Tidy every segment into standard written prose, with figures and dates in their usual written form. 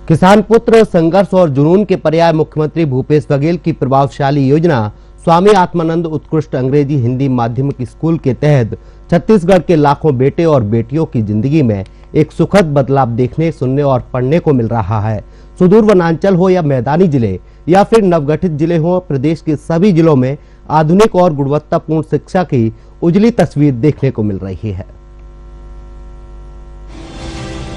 किसान पुत्र संघर्ष और जुनून के पर्याय मुख्यमंत्री भूपेश बघेल की प्रभावशाली योजना स्वामी आत्मानंद उत्कृष्ट अंग्रेजी हिंदी माध्यमिक स्कूल के तहत छत्तीसगढ़ के लाखों बेटे और बेटियों की जिंदगी में एक सुखद बदलाव देखने, सुनने और पढ़ने को मिल रहा है। सुदूर वनांचल हो या मैदानी जिले या फिर नवगठित जिले हो, प्रदेश के सभी जिलों में आधुनिक और गुणवत्तापूर्ण शिक्षा की उजली तस्वीर देखने को मिल रही है।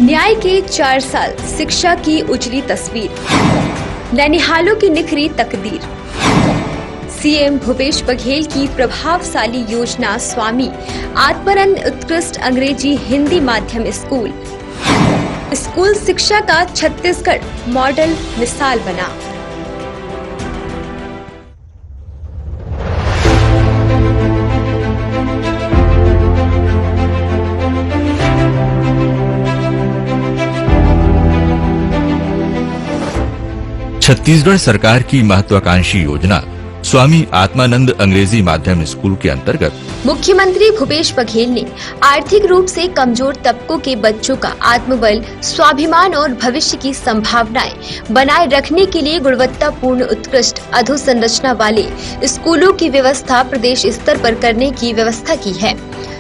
न्याय के 4 साल, शिक्षा की उजली तस्वीर, नैनिहालों की निखरी तकदीर। सीएम भूपेश बघेल की प्रभावशाली योजना स्वामी आत्मानंद उत्कृष्ट अंग्रेजी हिंदी माध्यम स्कूल शिक्षा का छत्तीसगढ़ मॉडल मिसाल बना। छत्तीसगढ़ सरकार की महत्वाकांक्षी योजना स्वामी आत्मानंद अंग्रेजी माध्यम स्कूल के अंतर्गत मुख्यमंत्री भूपेश बघेल ने आर्थिक रूप से कमजोर तबकों के बच्चों का आत्मबल, स्वाभिमान और भविष्य की संभावनाएं बनाए रखने के लिए गुणवत्तापूर्ण उत्कृष्ट अधोसंरचना वाले स्कूलों की व्यवस्था प्रदेश स्तर पर करने की व्यवस्था की है।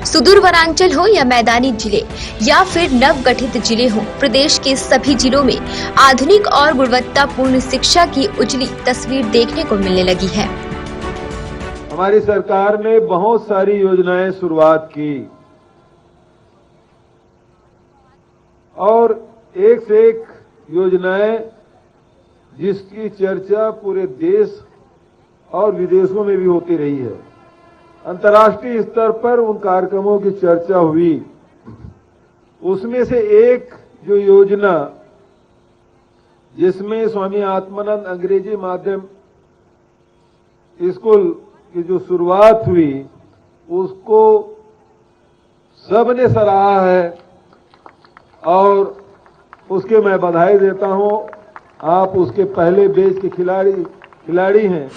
सुदूर वनांचल हो या मैदानी जिले या फिर नवगठित जिले हो, प्रदेश के सभी जिलों में आधुनिक और गुणवत्तापूर्ण शिक्षा की उजली तस्वीर देखने को मिलने लगी है। हमारी सरकार ने बहुत सारी योजनाएं शुरुआत की और एक से एक योजनाएं जिसकी चर्चा पूरे देश और विदेशों में भी होती रही है। अंतर्राष्ट्रीय स्तर पर उन कार्यक्रमों की चर्चा हुई। उसमें से एक जो योजना जिसमें स्वामी आत्मानंद अंग्रेजी माध्यम स्कूल की जो शुरुआत हुई, उसको सबने सराहा है और उसके मैं बधाई देता हूं। आप उसके पहले बैच के खिलाड़ी हैं।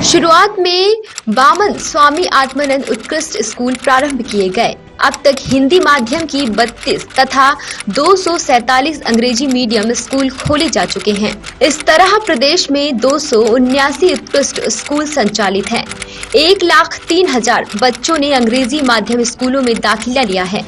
शुरुआत में 52 स्वामी आत्मानंद उत्कृष्ट स्कूल प्रारंभ किए गए। अब तक हिंदी माध्यम की 32 तथा 247 अंग्रेजी मीडियम स्कूल खोले जा चुके हैं। इस तरह प्रदेश में 279 उत्कृष्ट स्कूल संचालित हैं। 1,03,000 बच्चों ने अंग्रेजी माध्यम स्कूलों में दाखिला लिया है,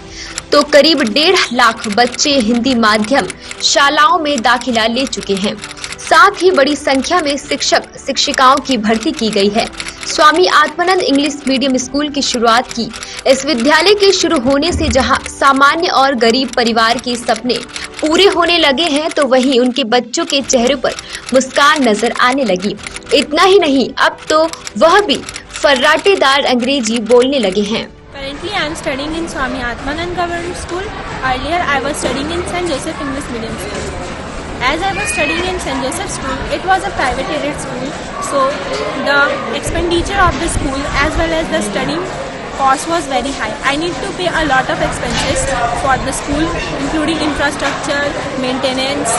तो करीब 1.5 लाख बच्चे हिंदी माध्यम शालाओं में दाखिला ले चुके हैं। साथ ही बड़ी संख्या में शिक्षक शिक्षिकाओं की भर्ती की गई है। Swami Atmanand English medium school की शुरुआत की। इस विद्यालय के शुरू होने से जहां सामान्य और गरीब परिवार के सपने पूरे होने लगे हैं, तो वहीं उनके बच्चों के चेहरे पर मुस्कान नजर आने लगी। इतना ही नहीं, अब तो वह भी फर्राटेदार अंग्रेजी बोलने लगे हैं। Currently, I am studying in Swami Atmanand Government School. Earlier, I was studying in St. Joseph English Medium School. As I was studying in St. Joseph School, it was a private aided school, so the expenditure of the school as well as the studying cost was very high. I need to pay a lot of expenses for the school, including infrastructure, maintenance,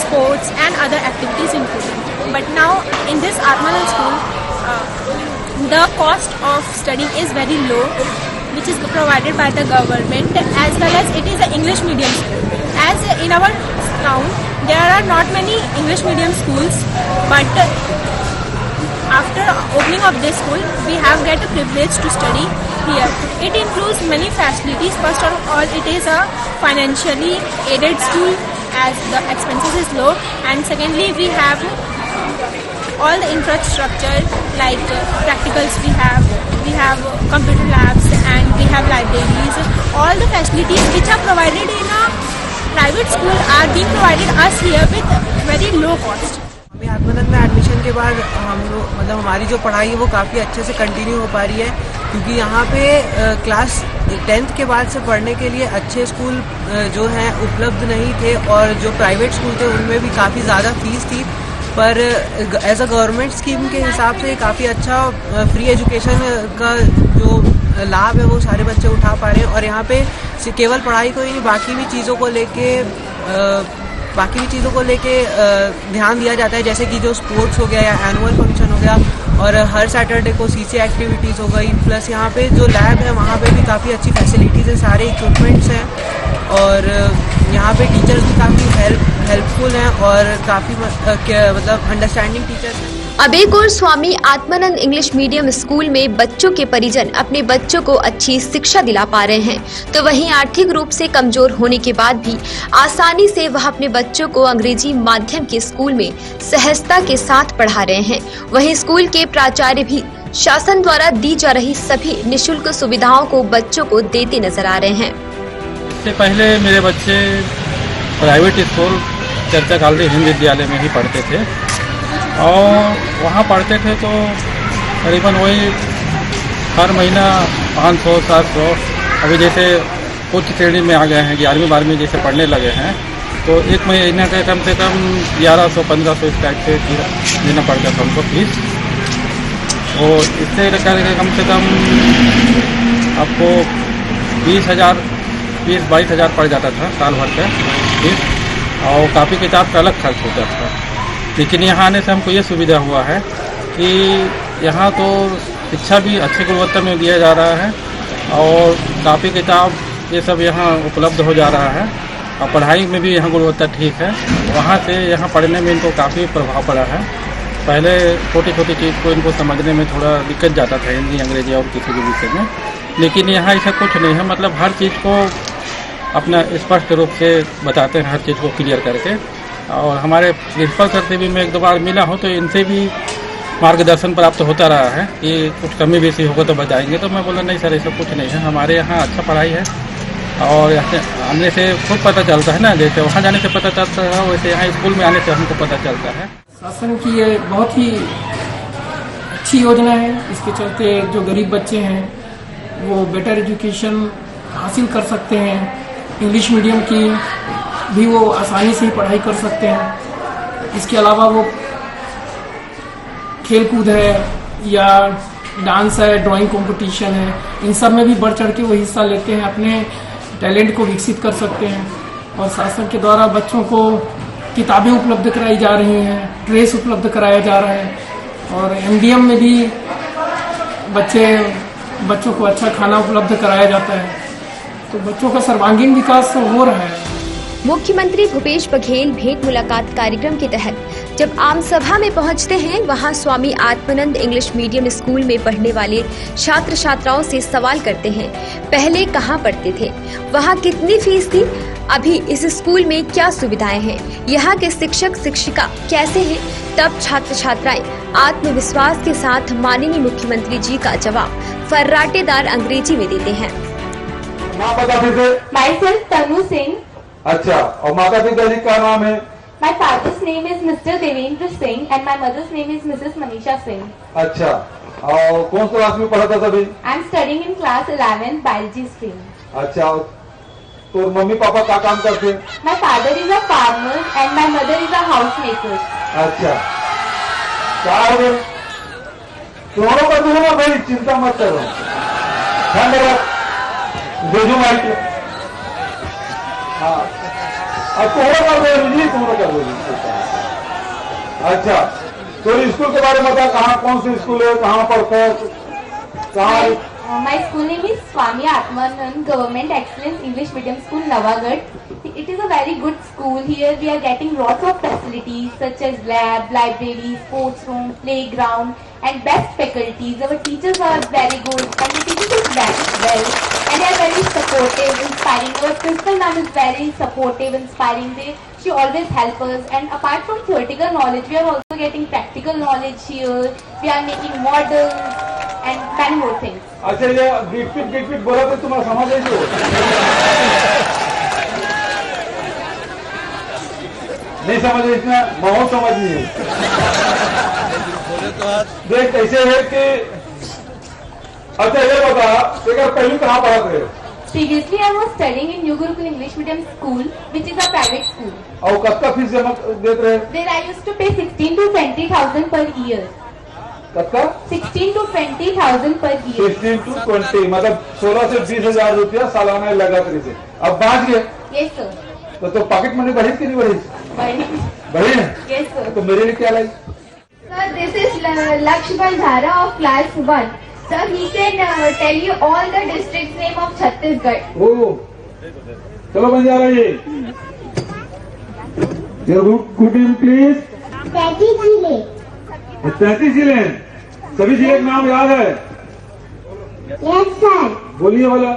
sports and other activities including. But now in this Atmanand school, the cost of studying is very low, which is provided by the government, as well as it is an English medium school. As in our town, there are not many English medium schools, but after opening of this school, we have get a privilege to study here. It includes many facilities. First of all, it is a financially aided school as the expenses is low, and secondly, we have all the infrastructure like practicals we have computer labs and we have libraries. All the facilities which are provided in a private school are being provided us here with very low cost. Atmanand में admission के बाद हम लोग हमारी जो पढ़ाई है वो काफ़ी अच्छे से कंटिन्यू हो पा रही है, क्योंकि यहाँ पे क्लास 10th के बाद से पढ़ने के लिए अच्छे स्कूल जो हैं उपलब्ध नहीं थे, और जो प्राइवेट स्कूल थे उनमें भी काफ़ी ज़्यादा फीस थी। पर एज अ गवर्नमेंट स्कीम के हिसाब से काफ़ी अच्छा फ्री एजुकेशन का जो लाभ है वो सारे बच्चे उठा पा रहे हैं। और यहाँ पे केवल पढ़ाई को ही नहीं, बाकी भी चीज़ों को लेके ध्यान दिया जाता है, जैसे कि जो स्पोर्ट्स हो गया या एनुअल फंक्शन हो गया, और हर सैटरडे को सीसी एक्टिविटीज़ हो गई। प्लस यहाँ पे जो लैब है वहाँ पे भी काफ़ी अच्छी फैसिलिटीज़ है, सारे इक्विपमेंट्स हैं, और यहाँ पे टीचर्स भी काफ़ी हेल्पफुल हैं और काफ़ी मतलब अंडरस्टैंडिंग टीचर्स हैं। अब एक और Swami Atmanand English medium school में बच्चों के परिजन अपने बच्चों को अच्छी शिक्षा दिला पा रहे हैं, तो वहीं आर्थिक रूप से कमजोर होने के बाद भी आसानी से वह अपने बच्चों को अंग्रेजी माध्यम के स्कूल में सहजता के साथ पढ़ा रहे हैं। वहीं स्कूल के प्राचार्य भी शासन द्वारा दी जा रही सभी निःशुल्क सुविधाओं को बच्चों को देते नजर आ रहे हैं। इससे पहले मेरे बच्चे प्राइवेट स्कूल चर्चा कॉलेज हिंदी विद्यालय में ही पढ़ते थे और वहाँ पढ़ते थे तो करीबन वही हर महीना 500-700, अभी जैसे उच्च श्रेणी में आ गए हैं 11वीं 12वीं जैसे पढ़ने लगे हैं तो एक महीने का कम से कम 1100-1500 इस टाइप से देना पड़ता था उनको फीस। और इससे करके कम से कम आपको 20,000-22,000 पड़ जाता था साल भर का फीस, और काफ़ी किताब का अलग खर्च होता था। लेकिन यहाँ आने से हमको ये सुविधा हुआ है कि यहाँ तो शिक्षा भी अच्छी गुणवत्ता में दिया जा रहा है और काफ़ी किताब ये सब यहाँ उपलब्ध हो जा रहा है और पढ़ाई में भी यहाँ गुणवत्ता ठीक है। वहाँ से यहाँ पढ़ने में इनको काफ़ी प्रभाव पड़ा है। पहले छोटी छोटी चीज़ को इनको समझने में थोड़ा दिक्कत जाता था, हिंदी अंग्रेजी और किसी भी विषय में, लेकिन यहाँ ऐसा कुछ नहीं है। मतलब हर चीज़ को अपना स्पष्ट रूप से बताते हैं, हर चीज़ को क्लियर करके। और हमारे प्रिंसिपल सर से भी मैं एक दो बार मिला हूँ तो इनसे भी मार्गदर्शन प्राप्त होता रहा है कि कुछ कमी बेसी होगा तो बताएंगे। तो मैं बोला नहीं सर ऐसा कुछ नहीं है, हमारे यहाँ अच्छा पढ़ाई है और आने से खुद पता चलता है ना, जैसे वहाँ जाने से पता चलता है वैसे यहाँ स्कूल में आने से हमको पता चलता है। शासन की ये बहुत ही अच्छी योजना है। इसके चलते जो गरीब बच्चे हैं वो बेटर एजुकेशन हासिल कर सकते हैं। इंग्लिश मीडियम की भी वो आसानी से ही पढ़ाई कर सकते हैं। इसके अलावा वो खेल कूद है या डांस है, ड्राइंग कंपटीशन है, इन सब में भी बढ़ चढ़ के वो हिस्सा लेते हैं, अपने टैलेंट को विकसित कर सकते हैं। और शासन के द्वारा बच्चों को किताबें उपलब्ध कराई जा रही हैं, ड्रेस उपलब्ध कराया जा रहा है और एमडीएम में भी बच्चों को अच्छा खाना उपलब्ध कराया जाता है। तो बच्चों का सर्वांगीण विकास हो रहा है। मुख्यमंत्री भूपेश बघेल भेंट मुलाकात कार्यक्रम के तहत जब आम सभा में पहुंचते हैं, वहां Swami Atmanand English medium school में पढ़ने वाले छात्र छात्राओं से सवाल करते हैं, पहले कहां पढ़ते थे, वहां कितनी फीस थी, अभी इस स्कूल में क्या सुविधाएं हैं, यहाँ के शिक्षक शिक्षिका कैसे हैं। तब छात्र छात्राएं आत्मविश्वास के साथ माननीय मुख्यमंत्री जी का जवाब फर्राटेदार अंग्रेजी में देते हैं। Myself Tanu Singh. अच्छा, और माता पिता जी का नाम है? My father's name is Mr. Devendra Singh and my mother's name is Mrs. Manisha Singh. अच्छा, और कौन सी क्लास में पढ़ा था तभी? I'm studying in class 11 biology stream. अच्छा, तो मम्मी पापा क्या काम करते हैं? My father is a farmer and my mother is a housemaker. अच्छा, क्या हो गया? दोनों का दूंगा भाई, चिंता मत करो। धन्यवाद। भेजो माइक। हाँ, अब तुम्हारा कर दो जी, तुम्हारा कर दो जी। अच्छा, तो स्कूल के बारे में बता, कहाँ कौन सी स्कूल है, कहाँ पढ़ते हैं, कहाँ? My school name is Swami Atmanand Government Excellence English Medium School, Navagarh. It is a very good school. Here we are getting lots of facilities such as lab, library, sports room, playground, and best faculties. Our teachers are very good, and the teachers are very well, and they are very supportive, inspiring. Our principal ma'am is very supportive, inspiring. She always helps us. And apart from theoretical knowledge, we are also getting practical knowledge here. We are making models and many more things. अच्छा, ये Git बोला तो तुम्हारा समझ है जो नहीं समझ है, इसमें बहुत समझ नहीं है। देख कैसे है कि अच्छा ये बता, अगर पहले कहाँ पढ़ा थे? Previously, I was studying in New Gurukul English Medium School, which is a private school. और कब फीस जमा देते रहे? There I used to pay 16 to 20,000 per year. कब का? 16 to 20,000 per year. 16 to 20 मतलब 16 से 20,000 रुपया सालाना लगा तेरे से। अब बाँच गए? Yes sir. तो पॉकेट मनी बढ़ी कि नहीं बढ़ी? बढ़ी है? Yes sir. तो मेरे लिए क्या लाई? Sir, this is Lakshman Dhara of class 1. Sir, he can tell you all the districts name of Chhattisgarh. Oh. चलो बन जा रहा है ये गुड नेम प्लीज। 33 जिले। 33 जिले सभी जिले के नाम याद है? Yes sir. बोलिए वाला।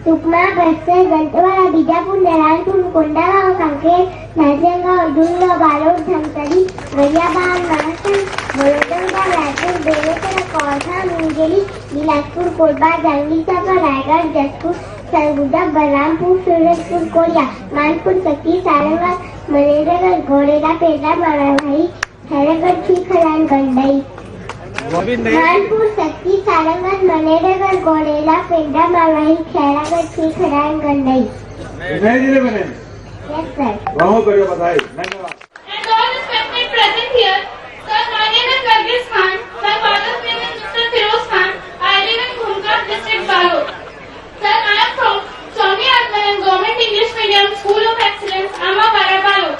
सुकमा, बस्तर, दंतेवाड़ा, बीजापुर, नारायणपुर, कोंडागांव, कांकेर, नाचनगांव, दुर्ग, बालोद, धमतरी, गरियाबाग, महाराष्ट्र, बड़ौदा, रायपुर, बेमेतरा, कौसा, मुंगेली, बिलासपुर, कोरबा, जांजगीर चांपा, रायगढ़, जसपुर, सरगुजा, बलरामपुर, सूरजपुर, कोरिया, मानपुर, सक्ती, सारंगगढ़, मनेरगढ़, घोड़ेला, पेड़ा, माराभाई, हैदरगढ़, खीखरान, गंडई। मानपुर, सक्ती, सारंगगढ़, मनेरगढ़, घोड़ेला, पेड़ा, मारवाही, खैरागढ़, खीखरान, गंडई। नए जिले बने। Yes sir. बहुत बढ़िया, बताइए। धन्यवाद। And all respected present here, sir, my name is Nargis Khan. My father's name is Mr. Firoz Khan. I live in Khunka district, Balod. Sir, I am from Swami Atmanand Government English Medium School of Excellence, Amavara, Balod.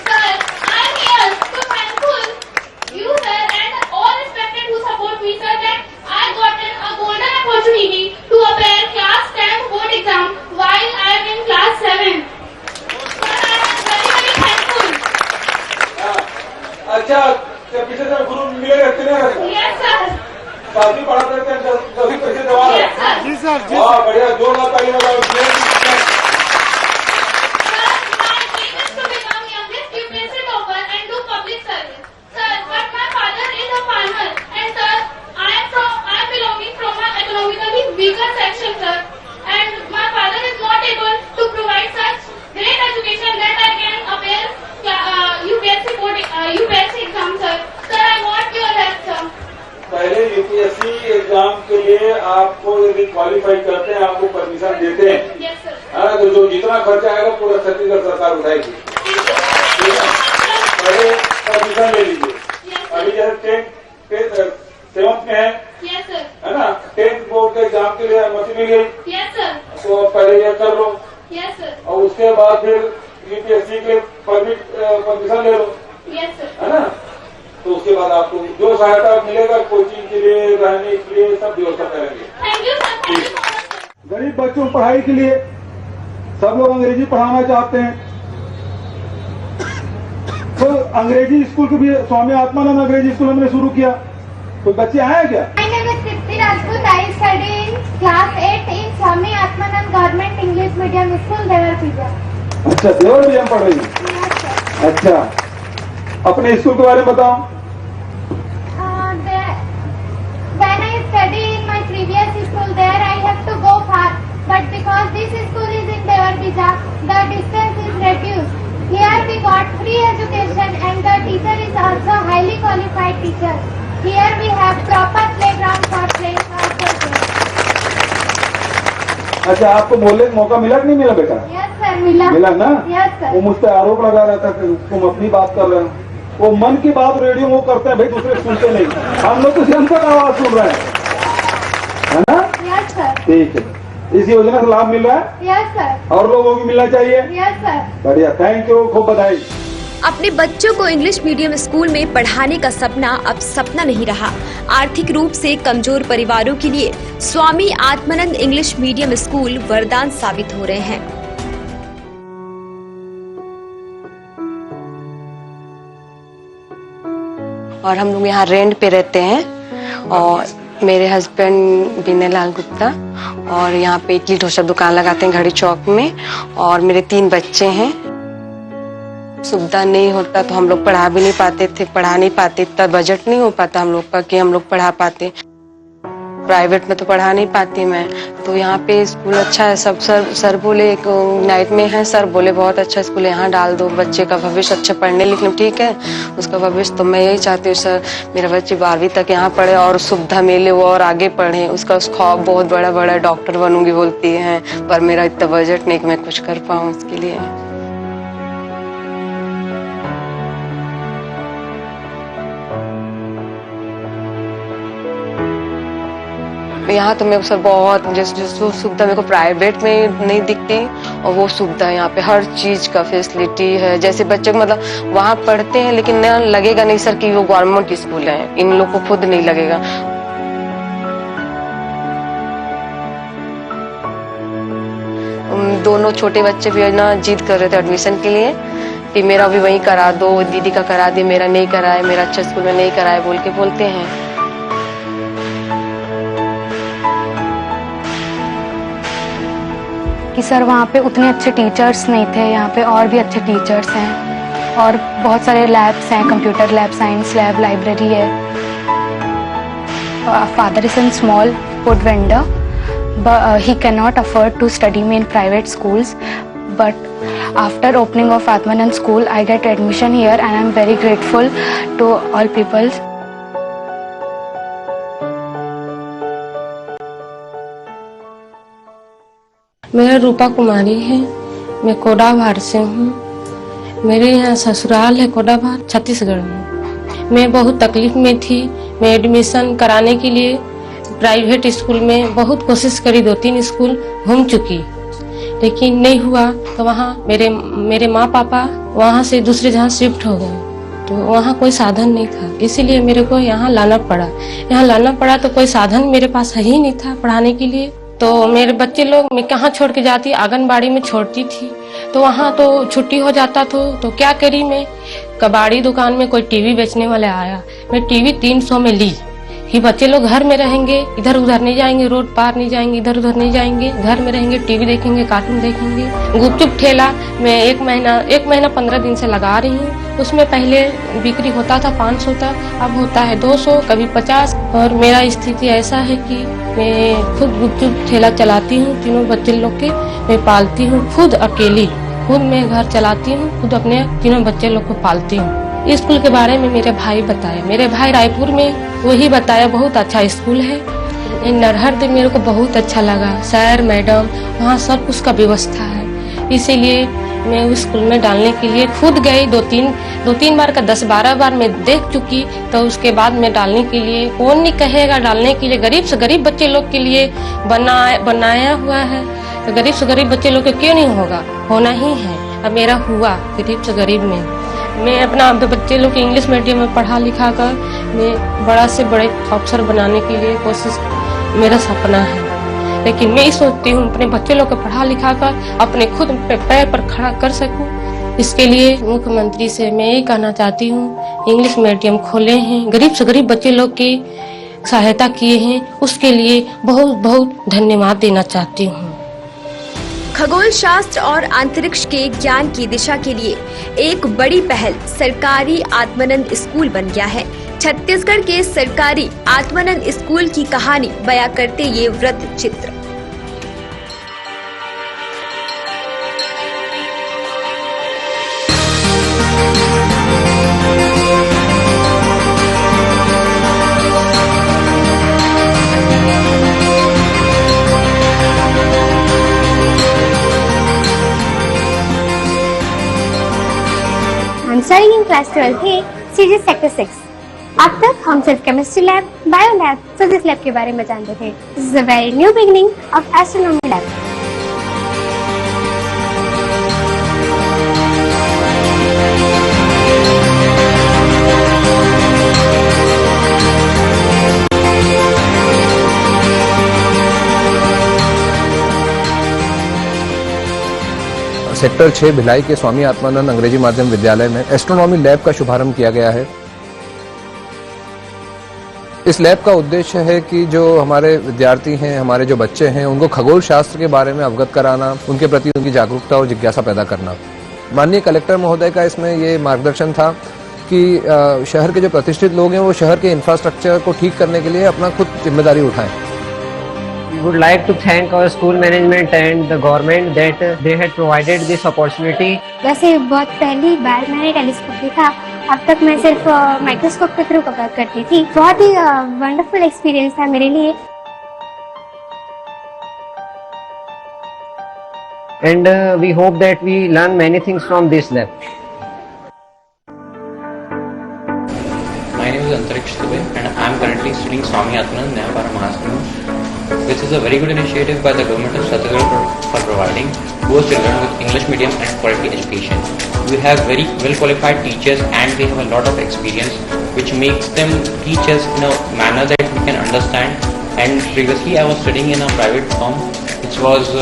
Sir, I am here to thankful you, sir, and all respected who support me, sir, that I gotten a golden opportunity to appear class 10 board exam while I am in class 7. Sir, I am very thankful. अच्छा, जब पीछे से गुरु मिले रहते हैं Yes, sir. साथी पढ़ाते रहते हैं, 10 पैसे दवा है। Yes, sir. जी सर, जी। वाह, बढ़िया, जोरदार ताली बजाओ। Sir, my dream is to become youngest UPSC topper and do public service. Sir, but my father is a farmer, and sir, I am belonging from an economically weaker section, sir, and my father is not able to provide such great education that I can appear UPSC exam, sir. Sir, I want your help, sir. पहले UPSC exam के लिए आपको यदि qualify करते हैं, आपको permission देते हैं। Yes, sir. हाँ, तो जो जितना खर्चा आएगा पूरा छत्तीसगढ़ सरकार उठाएगी। ठीक है, पहले परमिशन ले लीजिए। Yes, अभी sir. जैसे 7th में है, Yes, sir. है ना, 10th बोर्ड के एग्जाम के लिए अनुमति मिल गई, Yes, sir. तो पहले ये कर लो Yes, sir. और उसके बाद फिर यूपीएससी के परमिशन ले लो, Yes, sir. है ना। तो उसके बाद आपको जो सहायता मिलेगा कोचिंग के लिए, रहने के लिए, सब व्यवस्था करेंगे। Thank you, sir. Thank you so much, sir. गरीब बच्चों की पढ़ाई के लिए सब लोग अंग्रेजी पढ़ाना चाहते हैं, तो अंग्रेजी स्कूल को भी स्वामी आत्मानंद अंग्रेजी स्कूल हमने शुरू किया। तो बच्चे आए क्या? My name is Tripti Rajput. I study in class 8 in Swami Atmanand Government English Medium School, Devarpija. अच्छा, देवर भी हम पढ़ रही हैं। Yes, sir. अच्छा, अपने स्कूल के बारे में बताओ। When I study in my previous school, there I have to go far. But because this school is in Devarpija, the distance is reduced. Here we got free education and the teacher is also highly qualified teacher. Here we have proper playground for playing outdoor games. अच्छा, आपको बोलने का मौका मिला कि नहीं मिला बेटा? Yes sir, मिला ना? Yes sir. वो मुझ पर आरोप लगा रहा था कि तुम अपनी बात कर रहे हो। वो मन की बात रेडियो वो करते हैं भाई, दूसरे सुनते नहीं। हम लोग तो जनता का आवाज सुन रहे हैं, है ना? Yes sir. ठीक है, इस योजना से लाभ मिल रहा है Yes sir. और लोगों को मिलना चाहिए। Yes sir. बढ़िया, थैंक यू, खूब बधाई। अपने बच्चों को इंग्लिश मीडियम स्कूल में पढ़ाने का सपना अब सपना नहीं रहा। आर्थिक रूप से कमजोर परिवारों के लिए Swami Atmanand English medium school वरदान साबित हो रहे हैं। और हम लोग यहाँ रेंट पे रहते हैं, और मेरे हस्बैंड विनय लाल गुप्ता, और यहाँ पे इडली डोसा दुकान लगाते हैं घड़ी चौक में, और मेरे 3 बच्चे हैं। सुविधा नहीं होता तो हम लोग पढ़ा भी नहीं पाते थे, पढ़ा नहीं पाते, इतना बजट नहीं हो पाता हम लोग का कि हम लोग पढ़ा पाते। प्राइवेट में तो पढ़ा नहीं पाती मैं, तो यहाँ पे स्कूल अच्छा है। सब सर बोले, एक नाइट में है, सर बोले बहुत अच्छा स्कूल है, यहाँ डाल दो, बच्चे का भविष्य अच्छा, पढ़ने लिखने में ठीक है उसका भविष्य। तो मैं यही चाहती हूँ सर, मेरा बच्चे 12वीं तक यहाँ पढ़े और सुविधा मिले, वो और आगे पढ़े। उसका ख्वाब बहुत बड़ा बड़ा, डॉक्टर बनूंगी बोलती है, पर मेरा इतना बजट नहीं कि मैं कुछ कर पाऊँ उसके लिए। यहाँ तो मेरे को सर बहुत जैसे सुविधा मेरे को प्राइवेट में नहीं दिखती, और वो सुविधा यहाँ पे हर चीज का फैसिलिटी है। जैसे बच्चे को मतलब वहाँ पढ़ते हैं, लेकिन न लगेगा नहीं सर कि वो गवर्नमेंट स्कूल है, इन लोग को खुद नहीं लगेगा। दोनों छोटे बच्चे भी ना जिद कर रहे थे एडमिशन के लिए कि मेरा भी वहीं करा दो, दीदी का करा दे, मेरा नहीं कराए, मेरा अच्छा स्कूल में नहीं कराए बोल के बोलते हैं। कि सर वहाँ पे उतने अच्छे टीचर्स नहीं थे, यहाँ पे और भी अच्छे टीचर्स हैं और बहुत सारे लैब्स हैं, computer lab, science lab, library है। Father is in small food vendor, he cannot afford to study me in private schools, but after opening of Atmanand school I get admission here and I am very grateful to all people. मेरा रूपा कुमारी है, मैं कोडाभार से हूँ। मेरे यहाँ ससुराल है कोडाभार, छत्तीसगढ़ में। मैं बहुत तकलीफ में थी। मैं एडमिशन कराने के लिए प्राइवेट स्कूल में बहुत कोशिश करी, 2-3 स्कूल घूम चुकी, लेकिन नहीं हुआ। तो वहाँ मेरे माँ पापा वहाँ से दूसरे जहाँ शिफ्ट हो गए, तो वहाँ कोई साधन नहीं था, इसीलिए मेरे को यहाँ लाना पड़ा। यहाँ लाना पड़ा तो कोई साधन मेरे पास है ही नहीं था पढ़ाने के लिए। तो मेरे बच्चे लोग मैं कहाँ छोड़ के जाती, आंगनबाड़ी में छोड़ती थी, तो वहाँ तो छुट्टी हो जाता तो क्या करी मैं, कबाड़ी दुकान में कोई टीवी बेचने वाला आया, मैं टीवी 300 में ली कि बच्चे लोग घर में रहेंगे, इधर उधर नहीं जाएंगे, रोड पार नहीं जाएंगे, इधर उधर नहीं जाएंगे, घर में रहेंगे, टीवी देखेंगे, कार्टून देखेंगे। गुपचुप ठेला मैं एक महीना 15 दिन से लगा रही हूँ। उसमें पहले बिक्री होता था 500 तक, अब होता है 200, कभी 50। और मेरा स्थिति ऐसा है कि मैं खुद गुपचुप ठेला चलाती हूँ, तीनों बच्चे लोग के मैं पालती हूँ, खुद अकेली, खुद मैं घर चलाती हूँ, खुद अपने तीनों बच्चे लोग को पालती हूँ। स्कूल के बारे में मेरे भाई बताए, मेरे भाई रायपुर में वही बताया, बहुत अच्छा स्कूल है। नरहर दिन मेरे को बहुत अच्छा लगा, सर मैडम वहाँ सब कुछ का व्यवस्था है, इसीलिए मैं उस स्कूल में डालने के लिए खुद गई। 2-3 बार का 10-12 बार मैं देख चुकी, तो उसके बाद मैं डालने के लिए, कौन नहीं कहेगा डालने के लिए, गरीब से गरीब बच्चे लोग के लिए बनाया हुआ है, तो गरीब से गरीब बच्चे लोग के क्यों नहीं होगा, होना ही है। अब मेरा हुआ गरीब से गरीब में। मैं अपना बच्चे लोग इंग्लिश मीडियम में पढ़ा लिखा कर मैं बड़ा से बड़े अफसर बनाने के लिए कोशिश, मेरा सपना है। लेकिन मैं सोचती हूँ अपने बच्चे लोग को पढ़ा लिखा कर अपने खुद पे पैर पर खड़ा कर सकूं। इसके लिए मुख्यमंत्री से मैं ये कहना चाहती हूँ, इंग्लिश मीडियम खोले हैं, गरीब से गरीब बच्चे लोग की सहायता किए हैं, उसके लिए बहुत बहुत धन्यवाद देना चाहती हूँ। खगोल शास्त्र और अंतरिक्ष के ज्ञान की दिशा के लिए एक बड़ी पहल सरकारी आत्मानंद स्कूल बन गया है। छत्तीसगढ़ के सरकारी आत्मानंद स्कूल की कहानी बयां करते ये वृत्त चित्र। स्टडीइंग इन क्लास 12 है सीजी सेक्टर 6। अब तक हम सिर्फ chemistry lab, bio lab, physics lab के बारे में जानते थे। This is a very new beginning of astronomy lab. Sector 6 Bhilai के स्वामी आत्मानंद अंग्रेजी माध्यम विद्यालय में एस्ट्रोनॉमी लैब का शुभारंभ किया गया है। इस लैब का उद्देश्य है कि जो हमारे विद्यार्थी हैं, हमारे जो बच्चे हैं, उनको खगोल शास्त्र के बारे में अवगत कराना, उनके प्रति उनकी जागरूकता और जिज्ञासा पैदा करना। माननीय कलेक्टर महोदय का इसमें ये मार्गदर्शन था कि शहर के जो प्रतिष्ठित लोग हैं वो शहर के इंफ्रास्ट्रक्चर को ठीक करने के लिए अपना खुद जिम्मेदारी उठाएं। We would like to thank our school management and the government that they had provided this opportunity. वैसे बहुत पहली बार मैंने टेलीस्कोप देखा, अब तक मैं सिर्फ माइक्रोस्कोप के थ्रू पता करती थी। बहुत ही वंडरफुल एक्सपीरियंस था मेरे लिए। And we hope that we learn many things from this lab. My name is Antariksh Dubey and I am currently studying Swami Atmanand Nayapara Mahasana, which is a very good initiative by the government of Chhattisgarh for providing poor children with English medium and quality education. We have very well qualified teachers and they have a lot of experience which makes them teach us in a manner that we can understand. And previously I was studying in a private firm which was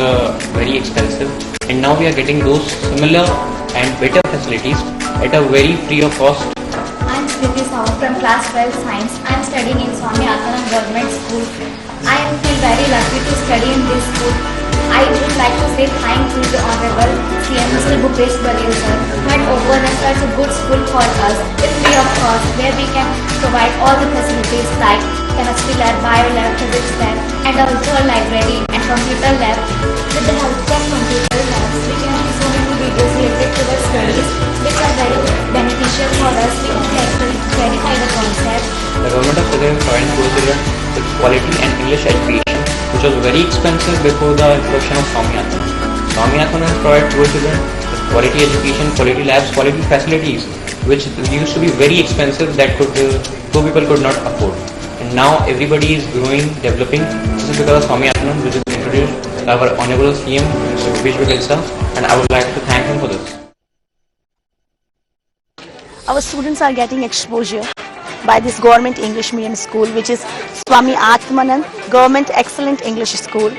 very expensive, and now we are getting those similar and better facilities at a very free of cost. I'm Smriti Sahu from class 12 science. I'm studying in Swami Atmanand Government School. I feel very lucky to study in this school. I would like to say thank you to the Honorable CM Mr. Bhupesh Baghel sir who had opened such a good school for us with free of cost, where we can provide all the facilities like chemistry lab, bio lab, physics lab, and also a library and computer lab. With the help of computer labs, we can see so many videos related to our studies, which are very beneficial for us. We can clarify the concept. The government of Chhattisgarh is providing poor children with quality and English education, which was very expensive before the introduction of Swami Atmanand. Swami Atmanand provided poor children with quality education, quality labs, quality facilities, which used to be very expensive that poor people could not afford. And now everybody is growing, developing. This is because of Swami Atmanand, which is introduced by our Honorable CM, Mr. Bhupesh Baghel sir, and I would like to thank him for this. Our students are getting exposure by this government English medium school, which is Swami Atmanand Government Excellent English School.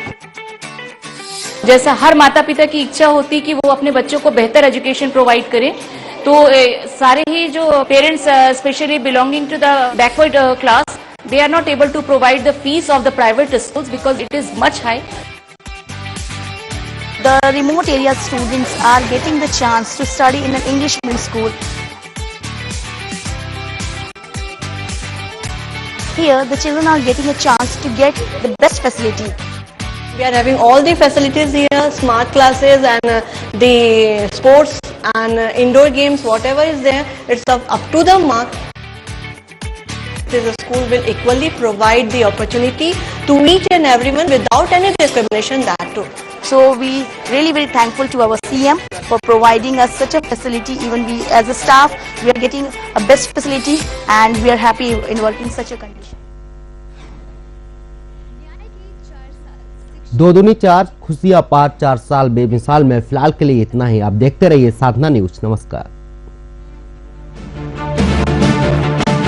जैसा हर माता पिता की इच्छा होती कि वो अपने बच्चों को बेहतर एजुकेशन प्रोवाइड करें, तो सारे ही जो parents specially belonging to the backward class, they are not able to provide the fees of the private schools because it is much high. The remote area students are getting the chance to study in an English medium school. Here, the children are getting a chance to get the best facility. We are having all the facilities here, smart classes and the sports and indoor games, whatever is there, it's up to the mark. The school will equally provide the opportunity to each and everyone without any discrimination, that too. So we really very thankful to our CM for providing us such a facility. Even we as a staff, we are getting a best facility and we are happy in working in such a condition. 2 दूनी 4 खुशियां पार 4 साल बेमिसाल में फिलहाल के लिए इतना ही। आप देखते रहिए साधना न्यूज। नमस्कार।